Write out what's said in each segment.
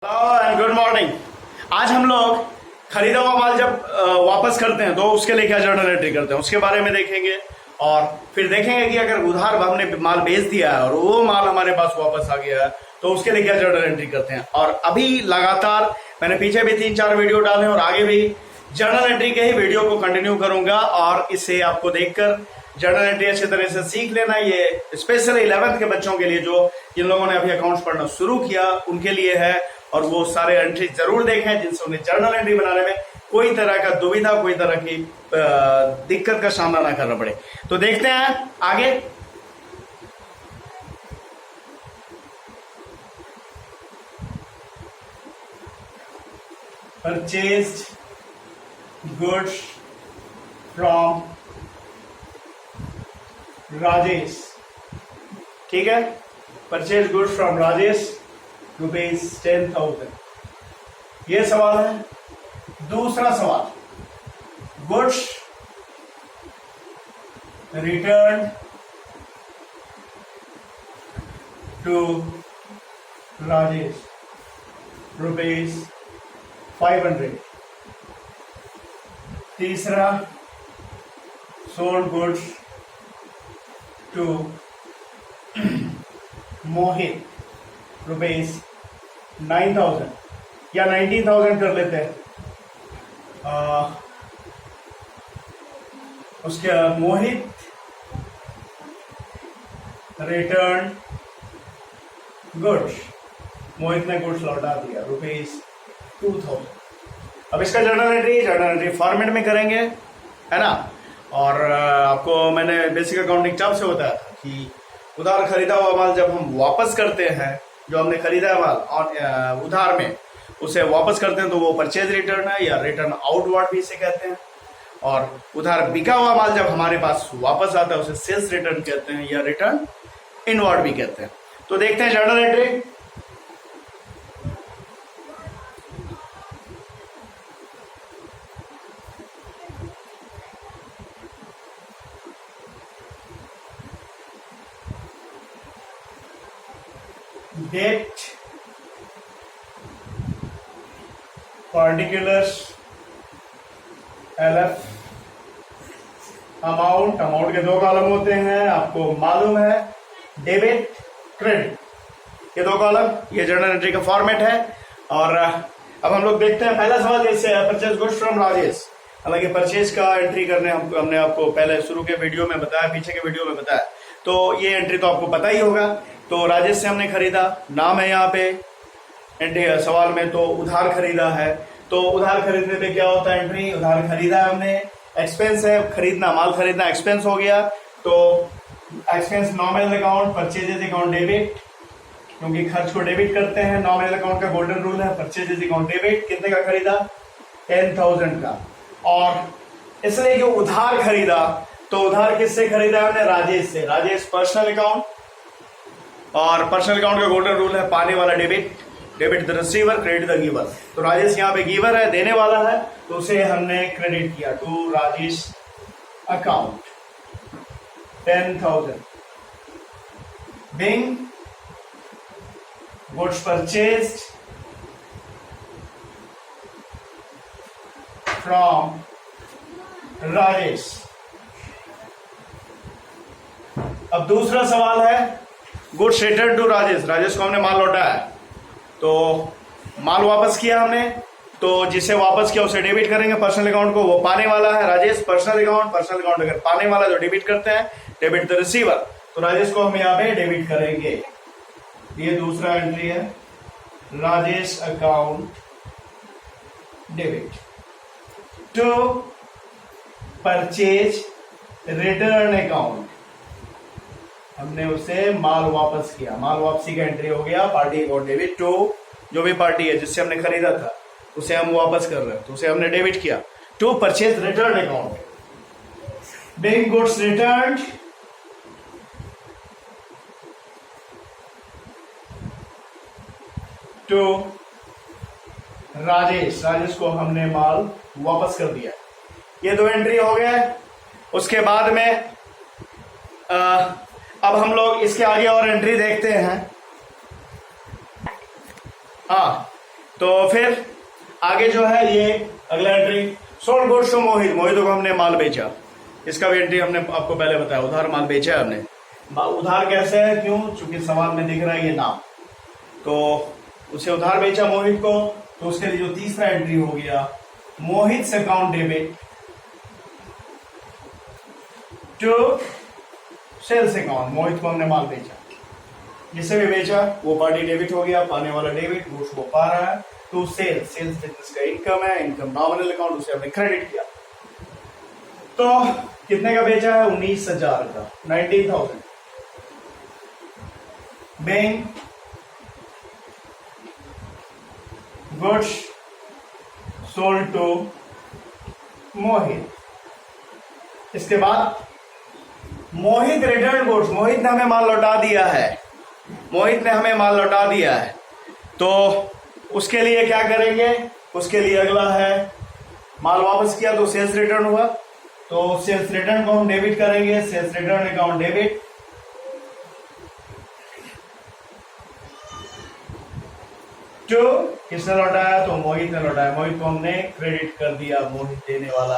Hello and good morning. आज हम लोग खरीदा हुआ माल जब वापस करते हैं तो उसके लिए क्या जर्नल एंट्री करते हैं उसके बारे में देखेंगे और फिर देखेंगे कि अगर उधार हमने माल बेच दिया है और वो माल हमारे पास वापस आ गया है तो उसके लिए क्या जर्नल एंट्री करते हैं। और अभी लगातार मैंने पीछे भी 3-4 वीडियो डाले और आगे भी जर्नल एंट्री के ही वीडियो को कंटिन्यू करूंगा और इसे आपको देखकर जर्नल एंट्री अच्छी तरह से सीख लेना। ये स्पेशली 11th के बच्चों के लिए जो जिन लोगों ने अभी अकाउंट्स पढ़ना शुरू किया उनके लिए है और वो सारे एंट्री जरूर देखें जिनसे उन्हें जर्नल एंट्री बनाने में कोई तरह का दुविधा कोई तरह की दिक्कत का सामना ना करना पड़े। तो देखते हैं आगे। परचेज्ड गुड्स फ्रॉम राजेश, ठीक है। परचेज गुड्स फ्रॉम राजेश ₹10,000, ये सवाल है। दूसरा सवाल, गुड्स रिटर्न टू राजेश ₹500। तीसरा, सोल्ड गुड्स टू मोहित ₹9,000 या 19,000 कर लेते हैं। उसके मोहित रिटर्न गुड्स, मोहित ने गुड्स लौटा दिया ₹2,000। अब इसका जर्नल एंट्री फॉर्मेट में करेंगे, है ना। और आपको मैंने बेसिक अकाउंटिंग टर्म से बताया था कि उधार खरीदा हुआ माल जब हम वापस करते हैं, जो हमने खरीदा है माल और उधार में उसे वापस करते हैं तो वो परचेज रिटर्न है या रिटर्न आउटवर्ड भी इसे कहते हैं। और उधार बिका हुआ माल जब हमारे पास वापस आता है उसे सेल्स रिटर्न कहते हैं या रिटर्न इनवर्ड भी कहते हैं। तो देखते हैं journal entry. Date, particulars, LF, amount के 2 कॉलम होते हैं, आपको मालूम है। डेबिट, क्रेडिट, ये 2 कॉलम, ये जर्नल एंट्री का फॉर्मेट है। और अब हम लोग देखते हैं पहला सवाल जैसे परचेज गुड्स फ्रॉम राजेश। हालांकि परचेज का एंट्री करने हमने आपको पहले शुरू के वीडियो में बताया, पीछे के वीडियो में बताया, तो ये एंट्री तो आपको पता ही होगा। तो राजेश से हमने खरीदा, नाम है यहाँ पे एंट्री सवाल में, तो उधार खरीदा है। तो उधार खरीदने पे क्या होता है एंट्री, उधार खरीदा है हमने, एक्सपेंस है खरीदना, माल खरीदना एक्सपेंस हो गया। तो expense nominal account, purchases account debit, क्योंकि खर्च को डेबिट करते हैं। नॉमिनल अकाउंट का गोल्डन रूल है, परचेजेज अकाउंट डेबिट। कितने का खरीदा, 10,000 का। और इसलिए जो उधार खरीदा तो उधार किससे खरीदा हमने, राजेश से। राजेश पर्सनल अकाउंट, और पर्सनल अकाउंट का गोल्डन रूल है पाने वाला debit, debit the receiver, credit the giver. तो राजेश यहाँ पे गिवर है, देने वाला है, तो उसे हमने क्रेडिट किया to Rajesh account 10,000। Being goods purchased from Rajesh. अब दूसरा सवाल है goods return to Rajesh. Rajesh को हमने माल लौटाया, तो माल वापस किया हमने, तो जिसे वापस किया उसे डेबिट करेंगे। पर्सनल अकाउंट को वो पाने वाला है राजेश, पर्सनल अकाउंट अगर पाने वाला तो डेबिट करते हैं, डेबिट द रिसीवर। तो राजेश को हम यहाँ पे डेबिट करेंगे। ये दूसरा एंट्री है, Rajesh account debit to purchase return account. हमने उसे माल वापस किया, माल वापसी का एंट्री हो गया, पार्टी अकाउंट डेबिट टू, जो भी पार्टी है जिससे हमने खरीदा था उसे हम वापस कर रहे हैं तो उसे हमने डेबिट किया to purchase return account. Being goods return to Rajesh, Rajesh को हमने माल वापस कर दिया। ये 2 एंट्री हो गए। उसके बाद में अब हम लोग इसके आगे और एंट्री देखते हैं। हाँ, तो फिर आगे जो है ये अगला एंट्री, सोल्ड गुड्स टू मोहित, मोहित को हमने माल बेचा, इसका भी एंट्री हमने आपको पहले बताया, उधार माल बेचा है हमने। उधार कैसे है, क्यों, चूंकि सवाल में दिख रहा है ये नाम, तो उसे उधार बेचा मोहित को, तो उसके लिए जो तीसरा एंट्री हो गया, मोहित से account debit to sales account, Mohit को हमने माल बेचा, जिसे भी बेचा वो पार्टी डेबिट हो गया, पाने वाला डेबिट, गुड्स वो पा रहा है, तो सेल्स, सेल्स बिजनेस का इनकम है, इनकम नॉमिनल अकाउंट, उसे हमने क्रेडिट किया। तो कितने का बेचा है, 19,000 का, 19,000 being goods sold to मोहित। इसके बाद मोहित रिटर्न गुड्स, मोहित ने हमें माल लौटा दिया है, मोहित ने हमें माल लौटा दिया है, तो उसके लिए क्या करेंगे, उसके लिए अगला है माल वापस किया तो सेल्स रिटर्न हुआ, तो सेल्स रिटर्न को हम डेबिट करेंगे, sales return account debit to, किसने लौटाया, तो मोहित ने लौटाया, मोहित को हमने क्रेडिट कर दिया, मोहित देने वाला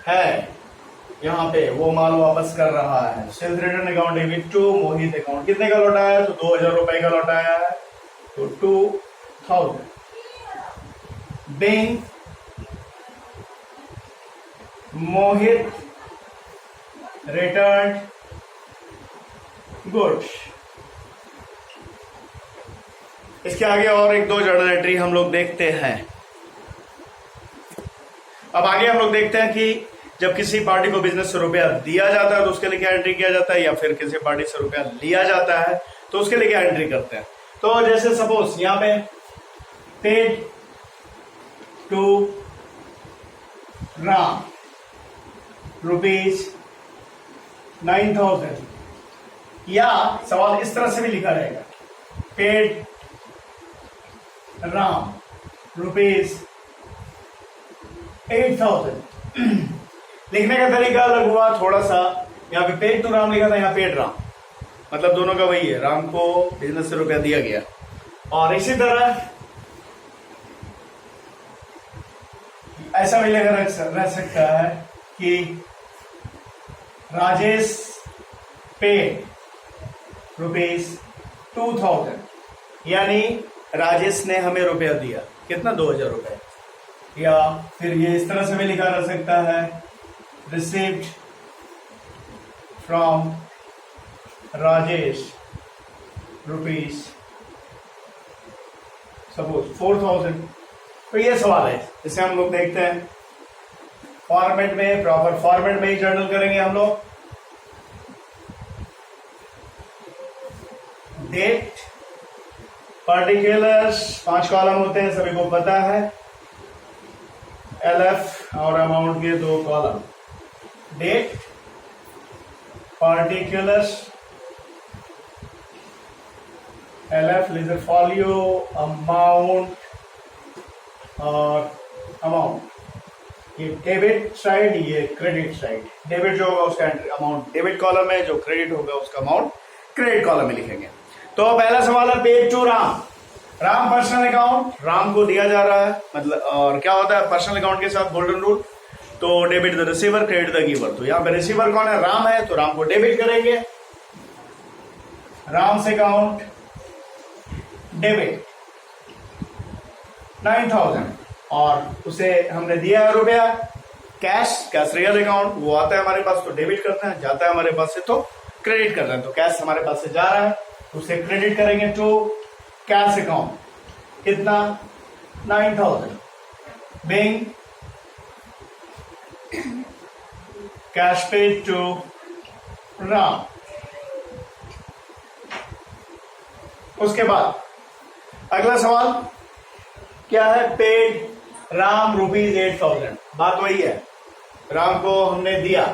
है, यहाँ पे वो माल वापस कर रहा है, sales return account debit to Mohit account, कितने का लौटाया है, तो 2,000 रुपए का लौटाया है, तो 2,000 being मोहित रिटर्न गुड्स। इसके आगे और एक दो जर्नल एंट्री हम लोग देखते हैं। अब आगे हम लोग देखते हैं कि जब किसी पार्टी को बिजनेस से रुपया दिया जाता है तो उसके लिए क्या एंट्री किया जाता है, या फिर किसी पार्टी से रुपया लिया जाता है तो उसके लिए क्या एंट्री करते हैं। तो जैसे सपोज यहां पे पेड टू राम ₹9,000, या सवाल इस तरह से भी लिखा रहेगा, पेड राम ₹8,000। लिखने का तरीका अलग हुआ थोड़ा सा, यहाँ पे पेड टू राम लिखा था, यहाँ पेड राम, मतलब दोनों का वही है, राम को बिजनेस से रुपया दिया गया। और इसी तरह ऐसा भी लिखा रह सकता है कि राजेश पेड ₹2,000, यानी राजेश ने हमें रुपया दिया, कितना, 2,000 रुपए। या फिर ये इस तरह से भी लिखा जा सकता है, रिसीव्ड फ्रॉम राजेश सपोज 4,000। तो ये सवाल है, जिसे हम लोग देखते हैं फॉर्मेट में, प्रॉपर फॉर्मेट में ही जर्नल करेंगे हम लोग। डेट, पर्टिकुलर्स, 5 कॉलम होते हैं, सभी को पता है, LF और अमाउंट के 2 column, date, particulars, LF ledger folio, amount और अमाउंट, ये डेबिट साइड, ये क्रेडिट साइड। डेबिट जो होगा उसका अमाउंट डेबिट कॉलम में, जो क्रेडिट होगा उसका अमाउंट क्रेडिट कॉलम में लिखेंगे। तो पहला सवाल है paid to Ram, Ram personal account, Ram को दिया जा रहा है, मतलब और क्या होता है पर्सनल अकाउंट के साथ गोल्डन रूल, तो debit the receiver, credit the giver. तो यहाँ पे रिसीवर कौन है, राम है, तो राम को डेबिट करेंगे, राम से अकाउंट डेबिट 9,000, और उसे हमने दिया है रुपया, कैश, कैश रियल अकाउंट, वो आता है हमारे पास तो डेबिट करते हैं, जाता है हमारे पास से तो क्रेडिट करते हैं। तो कैश हमारे पास से जा रहा है, उसे क्रेडिट करेंगे टू कैश अकाउंट, कितना, 9,000 being cash paid to Ram. उसके बाद अगला सवाल क्या है, पेड राम ₹8,000, बात वही है, राम को हमने दिया।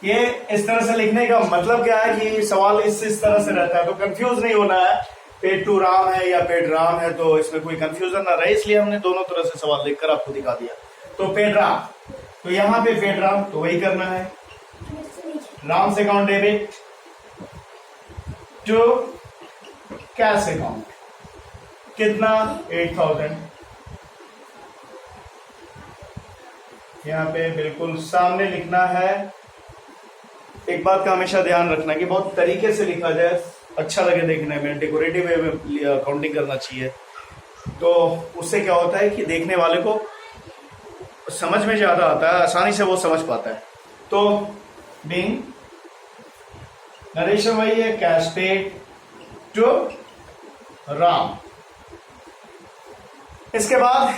ये इस तरह से लिखने का मतलब क्या है कि सवाल इस तरह से रहता है, तो कंफ्यूज नहीं होना है, पेड टू राम है या पेड राम है, तो इसमें कोई कंफ्यूजन ना रहे, इसलिए हमने दोनों तरह से सवाल लिखकर आपको दिखा दिया। तो पेड राम, तो यहां पे पेड राम, तो वही करना है, राम से account debit to cash account, कितना 8000। यहाँ पे बिल्कुल सामने लिखना है। एक बात का हमेशा ध्यान रखना कि बहुत तरीके से लिखा जाए, अच्छा लगे देखने में, डेकोरेटिव वे में काउंटिंग करना चाहिए। तो उससे क्या होता है कि देखने वाले को समझ में ज्यादा आता है, आसानी से वो समझ पाता है। तो बीइंग नरेशन वही है, कैश पेड टू राम। इसके बाद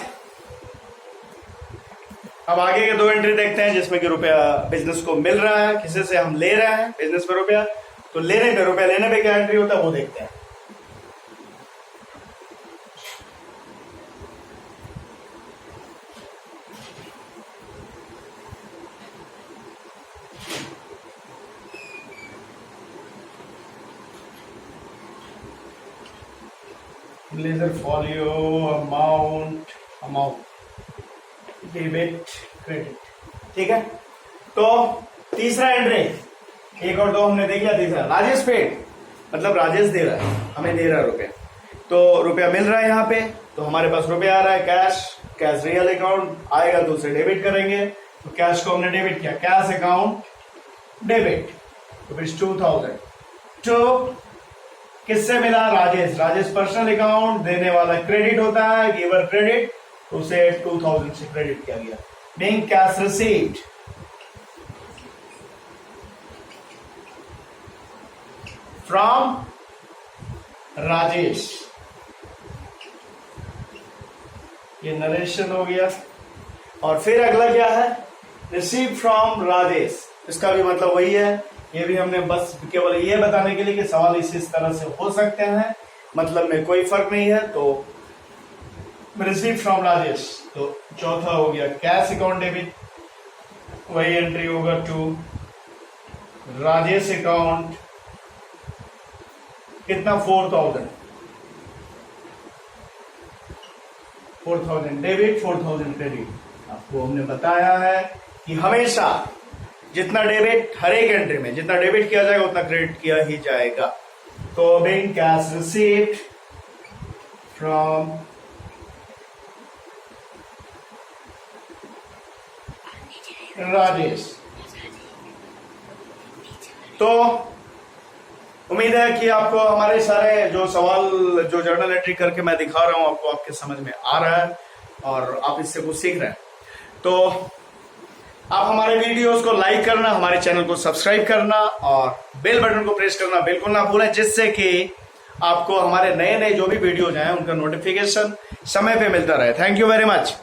अब आगे के 2 एंट्री देखते हैं जिसमें कि रुपया बिजनेस को मिल रहा है, किसी से हम ले रहे हैं बिजनेस में रुपया, तो लेने पे रुपया, लेने पे क्या एंट्री होता है वो देखते हैं। Ledger folio amount debit credit, ठीक है। तो तीसरा एंट्री, 1 और 2 हमने देख लिया। तीसरा राजेश पेड, मतलब राजेश दे रहा है, हमें दे रहा है रुपया, तो रुपया मिल रहा है यहाँ पे, तो हमारे पास रुपया आ रहा है, कैश रियल अकाउंट आएगा तो उसे डेबिट करेंगे। तो कैश को हमने डेबिट किया, कैश अकाउंट डेबिट, तो फिर 2000 तो किससे मिला? राजेश पर्सनल अकाउंट, देने वाला क्रेडिट होता है, गिवर क्रेडिट, तो उसे 2000 से क्रेडिट किया गया। Being cash received from Rajesh, ये नरेशन हो गया। और फिर अगला क्या है? रिसीव फ्रॉम राजेश, इसका भी मतलब वही है। ये भी हमने बस केवल ये बताने के लिए कि सवाल इस तरह से हो सकते हैं, मतलब में कोई फर्क नहीं है। तो रिसीव फ्रॉम राजेश, तो चौथा हो गया कैश अकाउंट डेबिट, वही एंट्री होगा टू राजेश अकाउंट, कितना 4000 डेबिट 4000 क्रेडिट। आपको हमने बताया है कि हमेशा जितना डेबिट, हर एक एंट्री में जितना डेबिट किया जाएगा उतना क्रेडिट किया ही जाएगा। तो being cash received from Rajesh. तो उम्मीद है कि आपको हमारे सारे जो सवाल, जो जर्नल एंट्री करके मैं दिखा रहा हूं, आपको आपके समझ में आ रहा है और आप इससे कुछ सीख रहे हैं। तो आप हमारे वीडियोस को लाइक करना, हमारे चैनल को सब्सक्राइब करना और बेल बटन को प्रेस करना बिल्कुल ना भूलें, जिससे कि आपको हमारे नए नए जो भी वीडियोज हैं उनका नोटिफिकेशन समय पे मिलता रहे। Thank you very much.